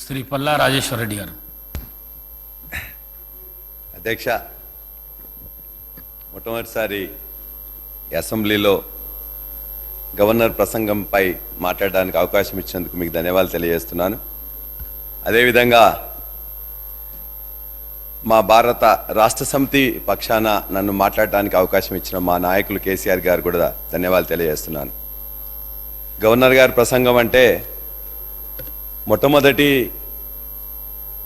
శ్రీ పల్లా రాజేశ్వర రెడ్డి గారు. అధ్యక్ష, మొట్టమొదటిసారి అసెంబ్లీలో గవర్నర్ ప్రసంగంపై మాట్లాడడానికి అవకాశం ఇచ్చినందుకు మీకు ధన్యవాదాలు తెలియజేస్తున్నాను. అదేవిధంగా మా భారత రాష్ట్ర సమితి పక్షాన నన్ను మాట్లాడడానికి అవకాశం ఇచ్చిన మా నాయకులు కేసీఆర్ గారు కూడా ధన్యవాదాలు తెలియజేస్తున్నాను. గవర్నర్ గారి ప్రసంగం అంటే మొట్టమొదటి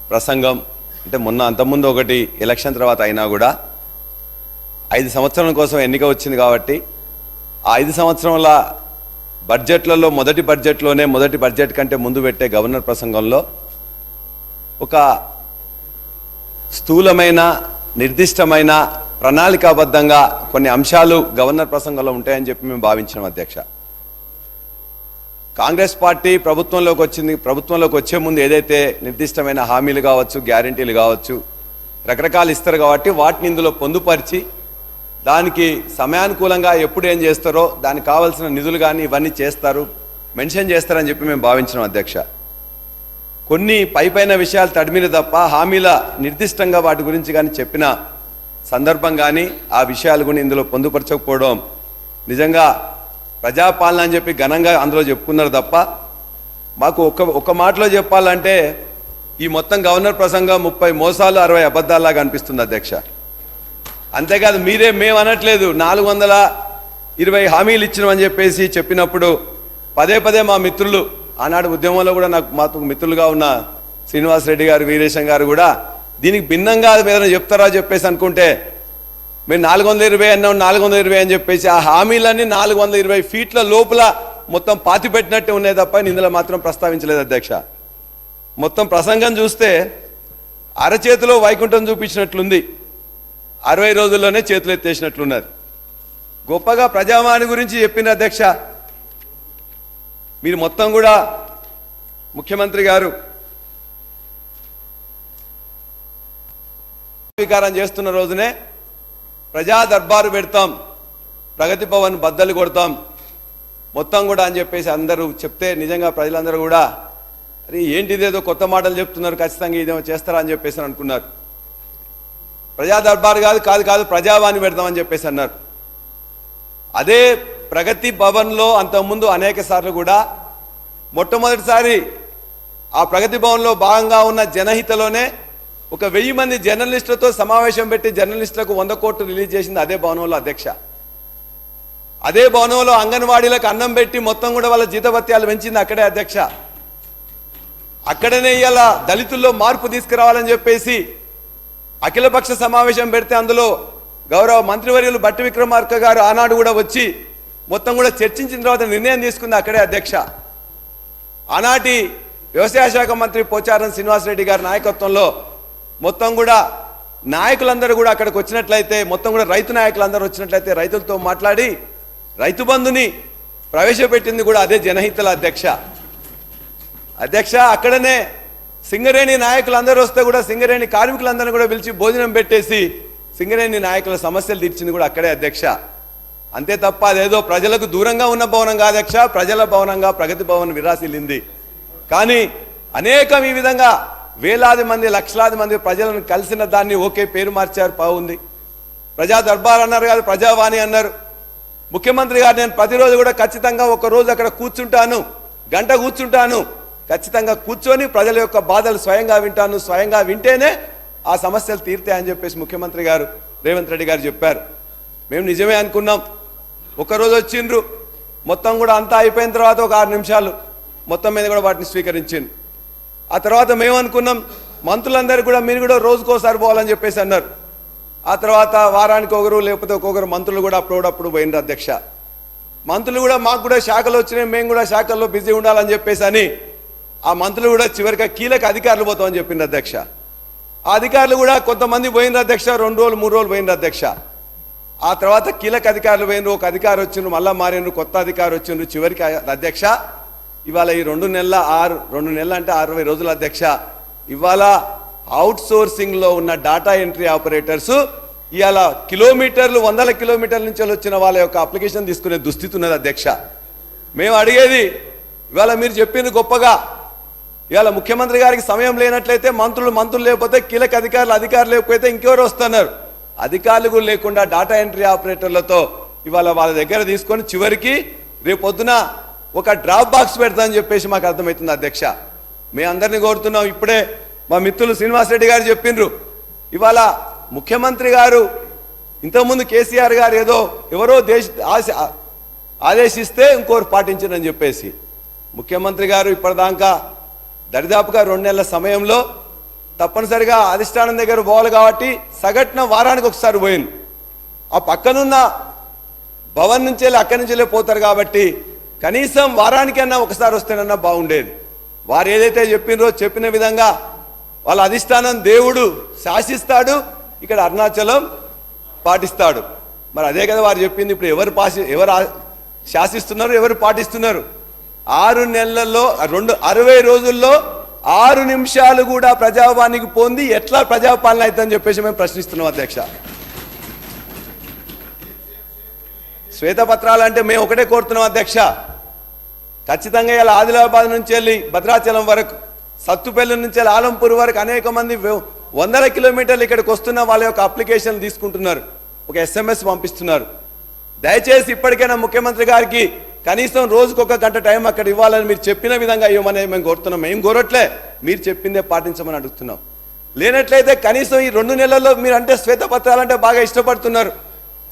ప్రసంగం అంటే అంతకుముందు ఒకటి ఎలక్షన్ తర్వాత అయినా కూడా 5 సంవత్సరాల కోసం ఎన్నిక వచ్చింది కాబట్టి ఆ 5 సంవత్సరాల బడ్జెట్లలో మొదటి బడ్జెట్ కంటే ముందు పెట్టే గవర్నర్ ప్రసంగంలో ఒక స్థూలమైన నిర్దిష్టమైన ప్రణాళికాబద్ధంగా కొన్ని అంశాలు గవర్నర్ ప్రసంగంలో ఉంటాయని చెప్పి మేము భావించినాం. అధ్యక్ష, కాంగ్రెస్ పార్టీ ప్రభుత్వంలోకి వచ్చే ముందు ఏదైతే నిర్దిష్టమైన హామీలు కావచ్చు, గ్యారంటీలు కావచ్చు, రకరకాలు ఇస్తారు కాబట్టి వాటిని ఇందులో పొందుపరిచి దానికి సమయానుకూలంగా ఎప్పుడు ఏం చేస్తారో దానికి కావాల్సిన నిధులు కానీ ఇవన్నీ మెన్షన్ చేస్తారని చెప్పి మేము భావించినాం. అధ్యక్ష, కొన్ని పైపైన విషయాలు తడిమిన తప్ప హామీల నిర్దిష్టంగా వాటి గురించి కానీ చెప్పిన సందర్భం కానీ ఆ విషయాలు కూడా ఇందులో పొందుపరచకపోవడం నిజంగా ప్రజాపాలన అని చెప్పి ఘనంగా అందులో చెప్పుకున్నారు తప్ప మాకు ఒక మాటలో చెప్పాలంటే ఈ మొత్తం గవర్నర్ ప్రసంగం 30 మోసాలు 60 అబద్ధాల్లాగా అనిపిస్తుంది. అధ్యక్ష, అంతేకాదు మేము అనట్లేదు 420 హామీలు ఇచ్చినామని చెప్పేసి చెప్పినప్పుడు పదే మా మిత్రులు ఆనాడు ఉద్యమంలో కూడా మాకు మిత్రులుగా ఉన్న శ్రీనివాస్ రెడ్డి గారు, వీరేశం గారు కూడా దీనికి భిన్నంగా ఏదైనా చెప్తారా చెప్పేసి అనుకుంటే మేము 420 అన్నాం 420 అని చెప్పేసి ఆ హామీలన్నీ 420 ఫీట్ల లోపల మొత్తం పాతిపెట్టినట్టే ఉన్నాయి తప్ప ఇందులో మాత్రం ప్రస్తావించలేదు. అధ్యక్ష, మొత్తం ప్రసంగం చూస్తే అరచేతిలో వైకుంఠం చూపించినట్లుంది, 60 రోజుల్లోనే చేతులు ఎత్తేసినట్లున్నారు. గొప్పగా ప్రజావాణి గురించి చెప్పిన అధ్యక్ష, మీరు మొత్తం కూడా ముఖ్యమంత్రి గారు స్వీకారం చేస్తున్న రోజునే ప్రజా దర్బారు పెడతాం, ప్రగతి భవన్ బద్దలు కొడతాం మొత్తం కూడా అని చెప్పేసి అందరూ చెప్తే నిజంగా ప్రజలందరూ కూడా అరే ఏంటిదేదో కొత్త మాటలు చెప్తున్నారు, ఖచ్చితంగా ఇదేమో చేస్తారా అని చెప్పేసి అనుకున్నారు. ప్రజా దర్బారు కాదు ప్రజావాణి పెడతామని చెప్పేసి అన్నారు. అదే ప్రగతి భవన్లో అంతకుముందు అనేక సార్లు కూడా మొట్టమొదటిసారి ఆ ప్రగతి భవన్లో భాగంగా ఉన్న జనహితలోనే ఒక 1000 మంది జర్నలిస్టులతో సమావేశం పెట్టి జర్నలిస్టులకు 100 కోట్లు రిలీజ్ చేసింది అదే భవనంలో. అధ్యక్ష, అదే భవనంలో అంగన్వాడీలకు అన్నం పెట్టి మొత్తం కూడా వాళ్ళ జీతభత్యాలు పెంచింది అక్కడే. అధ్యక్ష, అక్కడనే ఇలా దళితుల్లో మార్పు తీసుకురావాలని చెప్పేసి అఖిలపక్ష సమావేశం పెడితే అందులో గౌరవ మంత్రివర్యులు బట్టి విక్రమార్క గారు ఆనాడు కూడా వచ్చి మొత్తం కూడా చర్చించిన తర్వాత నిర్ణయం తీసుకుంది అక్కడే. అధ్యక్ష, ఆనాటి వ్యవసాయ శాఖ మంత్రి పోచారం శ్రీనివాసరెడ్డి గారి నాయకత్వంలో మొత్తం కూడా నాయకులందరూ కూడా అక్కడికి వచ్చినట్లయితే మొత్తం కూడా రైతు నాయకులందరూ వచ్చినట్లయితే రైతులతో మాట్లాడి రైతు బంధుని ప్రవేశపెట్టింది కూడా అదే జనహితల. అధ్యక్ష, అక్కడనే సింగరేణి నాయకులందరూ వస్తే కూడా సింగరేణి కార్మికులందరినీ కూడా పిలిచి భోజనం పెట్టేసి సింగరేణి నాయకుల సమస్యలు తీర్చింది కూడా అక్కడే. అధ్యక్ష, అంతే తప్ప అదేదో ప్రజలకు దూరంగా ఉన్న భవనం కాదు అధ్యక్ష, ప్రజల భవనంగా ప్రగతి భవన్ విరాసిల్లింది. కానీ అనేకం ఈ విధంగా వేలాది మంది లక్షలాది మంది ప్రజలను కలిసిన దాన్ని ఓకే పేరు మార్చారు, బాగుంది. ప్రజా దర్బార్ అన్నారు కాదు, ప్రజావాణి అన్నారు. ముఖ్యమంత్రి గారు నేను ప్రతిరోజు కూడా ఖచ్చితంగా ఒక రోజు అక్కడ కూర్చుంటాను, గంట కూర్చుంటాను, ఖచ్చితంగా కూర్చొని ప్రజల యొక్క బాధలు స్వయంగా వింటాను, స్వయంగా వింటేనే ఆ సమస్యలు తీరుతాయని చెప్పేసి ముఖ్యమంత్రి గారు రేవంత్ రెడ్డి గారు చెప్పారు. మేము నిజమే అనుకున్నాం. ఒకరోజు వచ్చిండ్రు, మొత్తం కూడా అంతా అయిపోయిన తర్వాత ఒక 6 నిమిషాలు మొత్తం మీద కూడా వాటిని స్వీకరించింది. ఆ తర్వాత మేము అనుకున్నాం మంత్రులందరూ కూడా మీరు కూడా రోజుకోసారి పోవాలని చెప్పేసి అన్నారు. ఆ తర్వాత వారానికి ఒకరు లేకపోతే ఒక్కొక్కరు మంత్రులు కూడా అప్పుడప్పుడు పోయినారు. అధ్యక్ష, మంత్రులు కూడా మాకు కూడా శాఖలు వచ్చినాయి, మేము కూడా శాఖల్లో బిజీ ఉండాలని చెప్పేసి అని ఆ మంత్రులు కూడా చివరిగా కీలక అధికారులు పోతామని చెప్పింది. అధ్యక్ష, ఆ అధికారులు కూడా కొంతమంది పోయినారు. అధ్యక్ష, 2 రోజులు 3 రోజులు పోయినారు. అధ్యక్ష, ఆ తర్వాత కీలక అధికారులు పోయినరు, ఒక అధికారి వచ్చిండ్రు, మళ్ళా మారినరు, కొత్త అధికారి వచ్చిండ్రు. చివరికి అధ్యక్ష ఇవాళ ఈ 2 నెలల 2 నెలలు అంటే 60 రోజులు. అధ్యక్ష, ఇవాళ అవుట్ సోర్సింగ్లో ఉన్న డాటా ఎంట్రీ ఆపరేటర్స్ ఇవాళ కిలోమీటర్లు 100 కిలోమీటర్ల నుంచి వచ్చిన వాళ్ళ యొక్క అప్లికేషన్ తీసుకునే దుస్థితి ఉన్నది. అధ్యక్ష, మేము అడిగేది ఇవాళ మీరు చెప్పింది గొప్పగా ఇవాళ ముఖ్యమంత్రి గారికి సమయం లేనట్లయితే మంత్రులు లేకపోతే కీలక అధికారులు లేకపోతే ఇంకెవరు వస్తున్నారు. అధికారులు కూడా లేకుండా డాటా ఎంట్రీ ఆపరేటర్లతో ఇవాళ వాళ్ళ దగ్గర తీసుకొని చివరికి రేపొద్దున ఒక డ్రాప్ బాక్స్ పెడతామని చెప్పేసి మాకు అర్థమవుతుంది అధ్యక్ష. మేము అందరినీ కోరుతున్నాం. ఇప్పుడే మా మిత్రులు శ్రీనివాసరెడ్డి గారు చెప్పిండ్రు, ఇవాళ ముఖ్యమంత్రి గారు ఇంతకుముందు కేసీఆర్ గారు ఎవరో ఆదేశిస్తే ఇంకోరు పాటించరని చెప్పేసి ముఖ్యమంత్రి గారు ఇప్పటిదాకా దరిదాపుగా 2 నెలల సమయంలో తప్పనిసరిగా అధిష్టానం దగ్గర పోవాలి కాబట్టి సగటున వారానికి ఒకసారి పోయింది. ఆ పక్కనున్న భవన్ నుంచి అక్కడి నుంచి పోతారు కాబట్టి కనీసం వారానికన్నా ఒకసారి వస్తేనన్నా బాగుండేది. వారు ఏదైతే చెప్పినరో చెప్పిన విధంగా వాళ్ళ అధిష్టానం దేవుడు శాసిస్తాడు, ఇక్కడ అరుణాచలం పాటిస్తాడు. మరి అదే కదా వారు చెప్పింది. ఇప్పుడు ఎవరు శాసిస్తున్నారు, ఎవరు పాటిస్తున్నారు? 6 నెలల్లో 60 రోజుల్లో 6 నిమిషాలు కూడా ప్రజావానికి పొంది ఎట్లా ప్రజాపాలన అవుతుందని చెప్పేసి మేము ప్రశ్నిస్తున్నాం అధ్యక్ష. శ్వేతపత్రాలు అంటే మేము ఒకటే కోరుతున్నాం అధ్యక్ష, ఖచ్చితంగా ఇలా ఆదిలాబాద్ నుంచి వెళ్ళి భద్రాచలం వరకు, సత్తుపల్లి నుంచి వెళ్ళి ఆలంపూర్ వరకు అనేక మంది 100 కిలోమీటర్లు ఇక్కడికి వస్తున్న వాళ్ళ యొక్క అప్లికేషన్ తీసుకుంటున్నారు, ఒక SMS పంపిస్తున్నారు. దయచేసి ఇప్పటికైనా ముఖ్యమంత్రి గారికి కనీసం రోజుకు 1 గంట టైం అక్కడ ఇవ్వాలని మీరు చెప్పిన విధంగా ఇవ్వమని మేము కోరుతున్నాం. మేము కోరట్లే, మీరు చెప్పిందే పాటించమని అడుగుతున్నాం. లేనట్లయితే కనీసం ఈ 2 నెలల్లో మీరు అంటే శ్వేతపత్రాలు అంటే బాగా ఇష్టపడుతున్నారు.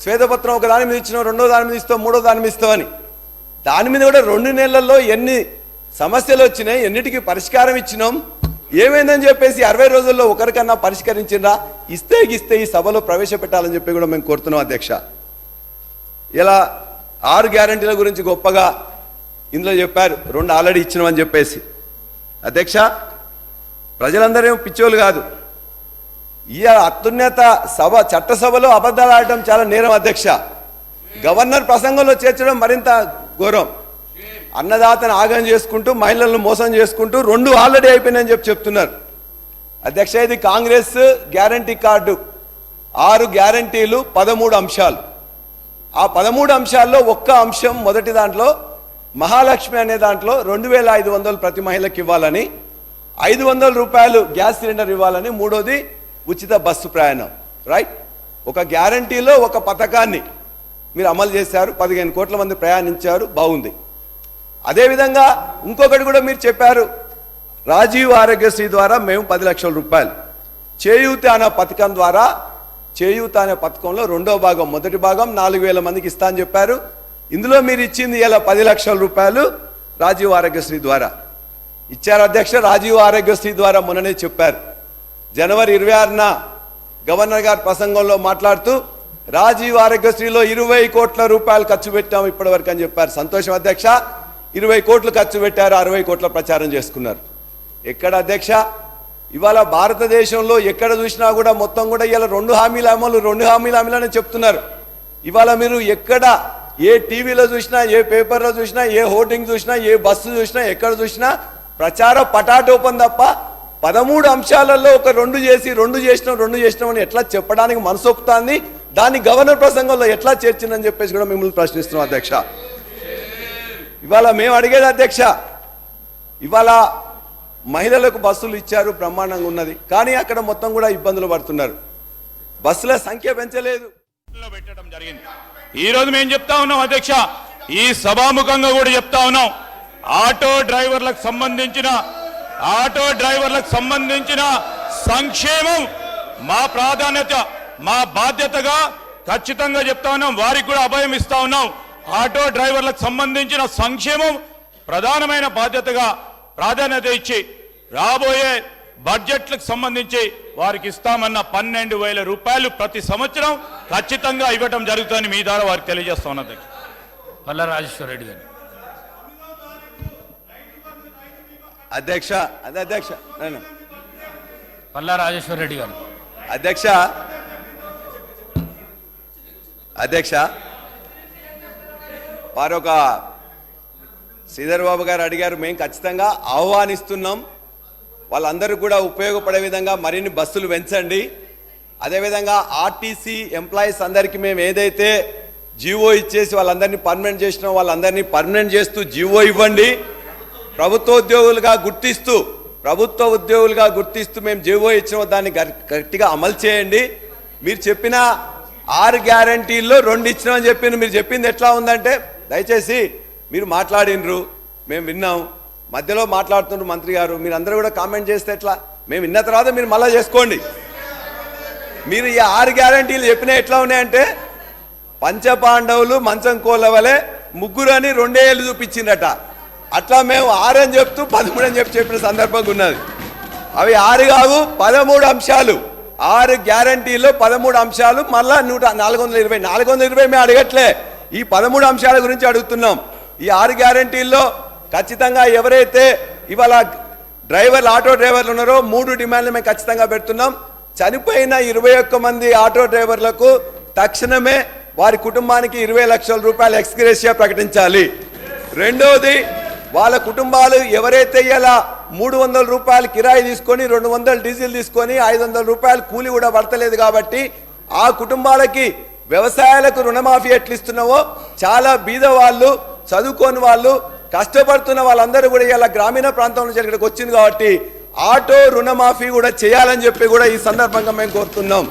శ్వేతపత్రం ఒక దాని మీద ఇచ్చినాం, 2వ దాని మీద ఇస్తాం, 3వ దాని మీద ఇస్తామని. దాని మీద కూడా 2 నెలల్లో ఎన్ని సమస్యలు వచ్చినాయి, ఎన్నిటికీ పరిష్కారం ఇచ్చినాం, ఏమైందని చెప్పేసి 60 రోజుల్లో ఒకరికన్నా పరిష్కరించిందా? ఇస్తే ఈ సభలో ప్రవేశపెట్టాలని చెప్పి కూడా మేము కోరుతున్నాం అధ్యక్ష. ఇలా 6 గ్యారంటీల గురించి గొప్పగా ఇందులో చెప్పారు, 2 ఆల్రెడీ ఇచ్చినామని చెప్పేసి. అధ్యక్ష, ప్రజలందరూ పిచ్చోళ్ళు కాదు. ఈ అత్యున్నత సభ చట్టసభలో అబద్ధాలు ఆడటం చాలా నేరం అధ్యక్ష. గవర్నర్ ప్రసంగంలో చేర్చడం మరింత ఘోరం. అన్నదాతను ఆగం చేసుకుంటూ, మహిళలను మోసం చేసుకుంటూ 2 ఆల్రెడీ అయిపోయినాయని చెప్తున్నారు అధ్యక్ష. ఇది కాంగ్రెస్ గ్యారంటీ కార్డు, 6 గ్యారంటీలు, 13 అంశాలు. ఆ 13 అంశాల్లో ఒక్క అంశం, మొదటి దాంట్లో మహాలక్ష్మి అనే దాంట్లో 2500 ప్రతి మహిళకి ఇవ్వాలని, 500 రూపాయలు గ్యాస్ సిలిండర్ ఇవ్వాలని, 3వది ఉచిత బస్సు ప్రయాణం. రైట్, ఒక గ్యారంటీలో ఒక పథకాన్ని మీరు అమలు చేశారు, 15 కోట్ల మంది ప్రయాణించారు, బాగుంది. అదేవిధంగా ఇంకొకటి కూడా మీరు చెప్పారు, రాజీవ్ ఆరోగ్యశ్రీ ద్వారా మేము 10 లక్షల రూపాయలు, చేయూత అనే పథకం ద్వారా, చేయూత అనే పథకంలో 2వ భాగం, మొదటి భాగం 4000 మందికి ఇస్తా అని చెప్పారు. ఇందులో మీరు ఇచ్చింది ఇలా 10 లక్షల రూపాయలు రాజీవ్ ఆరోగ్యశ్రీ ద్వారా ఇచ్చారు అధ్యక్ష. రాజీవ్ ఆరోగ్యశ్రీ ద్వారా మొన్ననే చెప్పారు, జనవరి 26న గవర్నర్ గారు ప్రసంగంలో మాట్లాడుతూ రాజీవ్ ఆరోగ్యశ్రీలో 20 కోట్ల రూపాయలు ఖర్చు పెట్టాము ఇప్పటివరకు అని చెప్పారు. సంతోషం అధ్యక్ష, 20 కోట్లు ఖర్చు పెట్టారు, 60 కోట్ల ప్రచారం చేసుకున్నారు. ఎక్కడ అధ్యక్ష? ఇవాళ భారతదేశంలో ఎక్కడ చూసినా కూడా మొత్తం కూడా ఇవాళ 2 హామీల అమలు, 2 హామీల అమలు అని చెప్తున్నారు. ఇవాళ మీరు ఎక్కడ ఏ టీవీలో చూసినా, ఏ పేపర్లో చూసినా, ఏ హోర్డింగ్ చూసినా, ఏ బస్సు చూసినా, ఎక్కడ చూసినా ప్రచార పటాటోపం తప్ప 13 అంశాలలో ఒక 2 చేసినాం అని ఎట్లా చెప్పడానికి మనసొప్పుతాంది? దాన్ని గవర్నర్ ప్రసంగంలో ఎట్లా చేర్చిందని చెప్పేసి కూడా మిమ్మల్ని ప్రశ్నిస్తున్నాం అధ్యక్ష. ఇవాళ మేము అడిగేది అధ్యక్ష, ఇవాళ మహిళలకు బస్సులు ఇచ్చారు, బ్రహ్మాండంగా ఉన్నది, కానీ అక్కడ మొత్తం కూడా ఇబ్బందులు పడుతున్నారు, బస్సుల సంఖ్య పెంచలేదు. పెట్టడం జరిగింది. ఈ రోజు మేము చెప్తా ఉన్నాం అధ్యక్ష, ఈ సభాముఖంగా కూడా చెప్తా ఉన్నాం, ఆటో డ్రైవర్లకు సంబంధించిన సంక్షేమం మా ప్రాధాన్యత, మా బాధ్యతగా ఖచ్చితంగా చెప్తా ఉన్నాం. వారికి కూడా అభయం ఇస్తా ఉన్నాం. ఆటో డ్రైవర్లకు సంబంధించిన సంక్షేమం ప్రధానమైన బాధ్యతగా ప్రాధాన్యత ఇచ్చి రాబోయే బడ్జెట్లకు సంబంధించి వారికి ఇస్తామన్న 12,000 రూపాయలు ప్రతి సంవత్సరం ఖచ్చితంగా ఇవ్వటం జరుగుతుందని మీ ద్వారా వారికి తెలియజేస్తా ఉన్నది. పల్లా రాజేశ్వర రెడ్డి గారు. అధ్యక్ష పల్లా రాజేశ్వర రెడ్డి గారు. అధ్యక్ష వారు ఒక శ్రీధర్ బాబు గారు అడిగారు, మేము ఖచ్చితంగా ఆహ్వానిస్తున్నాం, వాళ్ళందరూ కూడా ఉపయోగపడే విధంగా మరిన్ని బస్సులు పెంచండి, అదేవిధంగా ఆర్టీసీ ఎంప్లాయీస్ అందరికీ మేము ఏదైతే జీవో ఇచ్చేసి వాళ్ళందరినీ పర్మనెంట్ చేసినాం వాళ్ళందరినీ పర్మనెంట్ చేస్తూ జీవో ఇవ్వండి, ప్రభుత్వోద్యోగులుగా గుర్తిస్తూ ప్రభుత్వ ఉద్యోగులుగా గుర్తిస్తూ మేము జీవో ఇచ్చిన దాన్ని గట్టిగా అమలు చేయండి. మీరు చెప్పిన 6 గ్యారంటీల్లో 2 ఇచ్చినామని చెప్పిన మీరు చెప్పింది ఎట్లా ఉందంటే, దయచేసి మీరు మాట్లాడినరు, మేము విన్నాం, మధ్యలో మాట్లాడుతున్నారు మంత్రి గారు, మీరు అందరూ కూడా కామెంట్ చేస్తే ఎట్లా? మేము విన్న తర్వాత మీరు మళ్ళీ చేసుకోండి. మీరు ఈ 6 గ్యారంటీలు చెప్పినా ఎట్లా ఉన్నాయంటే, పంచపాండవులు మంచం కోలవలే ముగ్గురు అని 2 ఏళ్ళు చూపించిందట. అట్లా మేము 6 అని చెప్తూ 13 అని చెప్పిన సందర్భంగా ఉన్నది. అవి 6 కావు, 13 అంశాలు. 6 గ్యారంటీలో 13 అంశాలు, మళ్ళా 420 మేము అడగట్లే, ఈ 13 అంశాల గురించి అడుగుతున్నాం. ఈ 6 గ్యారంటీల్లో ఖచ్చితంగా ఎవరైతే ఇవాళ డ్రైవర్లు, ఆటో డ్రైవర్లు ఉన్నారో 3 డిమాండ్లు మేము ఖచ్చితంగా పెడుతున్నాం. చనిపోయిన 21 మంది ఆటో డ్రైవర్లకు తక్షణమే వారి కుటుంబానికి 20 లక్షల రూపాయలు ఎక్స్గ్రేషియా ప్రకటించాలి. రెండోది, వాళ్ళ కుటుంబాలు ఎవరైతే ఇలా 300 రూపాయలు కిరాయి తీసుకొని 200 డీజిల్ తీసుకొని 500 రూపాయలు కూలి కూడా పడతలేదు కాబట్టి ఆ కుటుంబాలకి వ్యవసాయాలకు రుణమాఫీ ఎట్లు ఇస్తున్నావో, చాలా బీద వాళ్ళు, చదువుకోని వాళ్ళు, కష్టపడుతున్న వాళ్ళందరూ కూడా ఇలా గ్రామీణ ప్రాంతం నుంచి ఇక్కడికి వచ్చింది కాబట్టి ఆటో రుణమాఫీ కూడా చేయాలని చెప్పి కూడా ఈ సందర్భంగా మేము కోరుతున్నాం.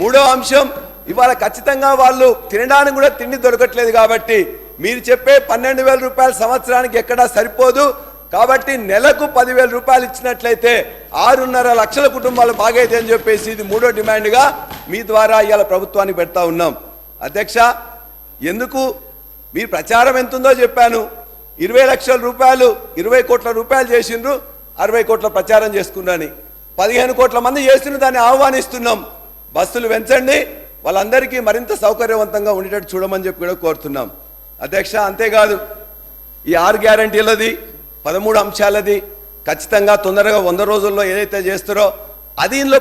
3వ అంశం, ఇవాళ ఖచ్చితంగా వాళ్ళు తినడానికి కూడా తిండి దొరకట్లేదు కాబట్టి మీరు చెప్పే 12,000 రూపాయల సంవత్సరానికి ఎక్కడా సరిపోదు కాబట్టి నెలకు 10,000 రూపాయలు ఇచ్చినట్లయితే 6.5 లక్షల కుటుంబాలు బాగైతే అని చెప్పేసి ఇది 3వ డిమాండ్గా మీ ద్వారా ఇవాళ ప్రభుత్వానికి పెడతా ఉన్నాం. అధ్యక్ష, ఎందుకు మీ ప్రచారం ఎంతుందో చెప్పాను. 20 లక్షల రూపాయలు 20 కోట్ల రూపాయలు చేసిండ్రు, 60 కోట్ల ప్రచారం చేసుకున్నాని 15 కోట్ల మంది చేసిండ్రు, దాన్ని ఆహ్వానిస్తున్నాం. బస్సులు పెంచండి, వాళ్ళందరికీ మరింత సౌకర్యవంతంగా ఉండేటట్టు చూడమని చెప్పి కూడా కోరుతున్నాం. అధ్యక్ష, అంతేకాదు ఈ 6 గ్యారంటీలది 13 అంశాలది ఖచ్చితంగా తొందరగా 100 రోజుల్లో ఏదైతే చేస్తారో అది ఇందులో